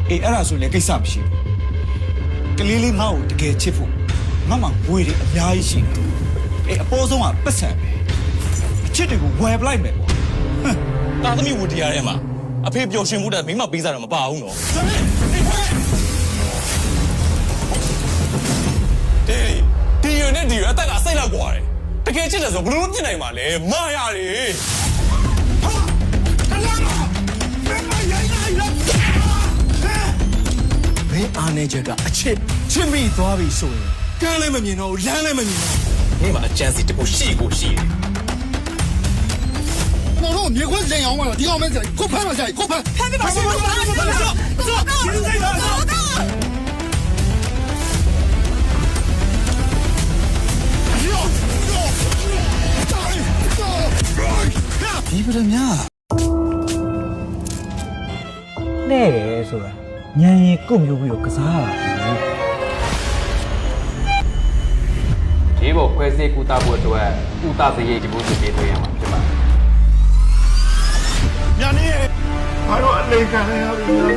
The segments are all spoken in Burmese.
အေးအဲ့ဒါဆိုလည်းကိစ္စမရှိဘူးကလေးလေးငါ့ကိုတကယ်ချစ်ဖို့ငါမှဝေးတယ်အများကြီးရှိတယ်အေးအပေါ်ဆုံးကပတ်စံပဲအချစ်တွေကိုဝယ်ပလိုက်မယ်ပေါ့တာသမီးဝတရားထဲမှာအဖေပျော်ရွှင်မှုတဲ့မိမပေးစားတော့မပါဘူးနော်ဒီရနဲ့ဒီရအသက်ကစိတ်လောက်กว่าတယ်တကယ်ချစ်တယ်ဆိုဘယ်လိုလုပ်ဖြစ်နိုင်မှာလဲမာရတယ်မင်းအားနေချက်ကအချစ်ချစ်မိသွားပြီဆိုရင်ကန်းလည်းမမြင်တော့ဘူးလမ်းလည်းမမြင်တော့မိမအကျန်းစီတခုရှိကိုရှိတယ်我说我别管谁养我了，你搞没事，给我拍了下，给我拍，拍没拍？走，现在走。ဒီပရမညာနဲ့တယ်ဆိုတာညံရင်ကုတ်မျိုးပြီးတော့ကစားတာဒီဘောခွဲစိတ်ကူတာဖို့အတွက်ကူတာစရိတ်ဒီလိုပေးသွင်းရမှာဖြစ်ပါတယ်ညာနေဘာလို့အလိခံရပြီလ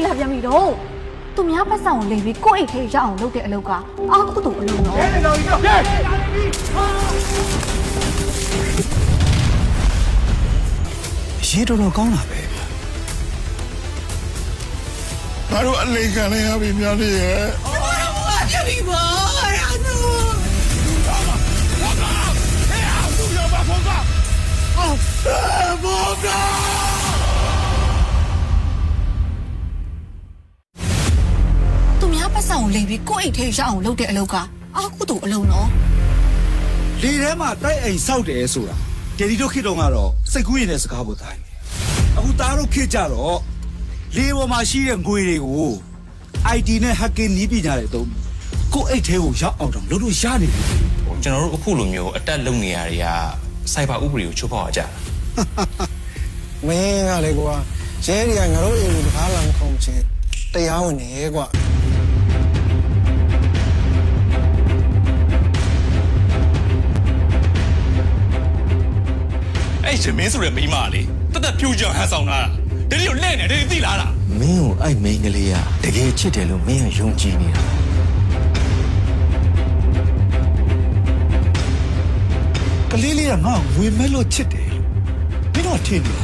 ဲပြန်ပြီတော့သူများပတ်ဆောင်လိမ့်ပြီးကိုယ့်အိတ်ထဲရအောင်လုပ်တဲ့အလုပ်ကအာကုတူအလုပ်နော်ရေတော်ကောင်းတာပဲဘာလို့အလိခံရပြီများနေရဲ့ပြပြီပါရနော်ဘောကပတ်ဆောင်လိမ့်ပြီးကိုယ့်အိတ်ထဲရအောင်လုပ်တဲ့အလုပ်ကအာကုတူအလုပ်နော်လေထဲမှာတိုက်အိမ်ဆောက်တယ်ဆိုတာဒေဒီတို့ခေတ်တော့ကတော့စိတ်ကူးရင်တဲ့စကားပေါ်တိုင်းအခုသားတို့ခေတ်ကြတော့လေပေါ်မှာရှိတဲ့ငွေတွေကို IT နဲ့ hacking နည်းပညာတွေသုံးကိုယ့်အိတ်ထဲကိုရောက်အောင်တော့လုပ်လို့ရနေပြီကျွန်တော်တို့အခုလိုမျိုးအတက်လုံနေရတွေကစိုက်ဘာဥပဒေကိုချိုးဖောက်ကြတာမင်းကလေကွာရဲတွေကငါတို့အိမ်ကိုတကားလာမခုံချင်တရားဝင်နေကွာအဲ့ရှင်မင်းဆိုတဲ့မိမလေးတက်ဖြူကြောင်ဟန်ဆောင်လာတာဒီလိုလဲနေတယ်သိလားလားမင်းကိုအဲ့မိန်းကလေးကတကယ်ချစ်တယ်လို့မင်းကယုံကြည်နေတာကလေးလေးကငါ့ကိုဝေမဲ့လို့ချစ်တယ်မင်းတော့ထင်တယ်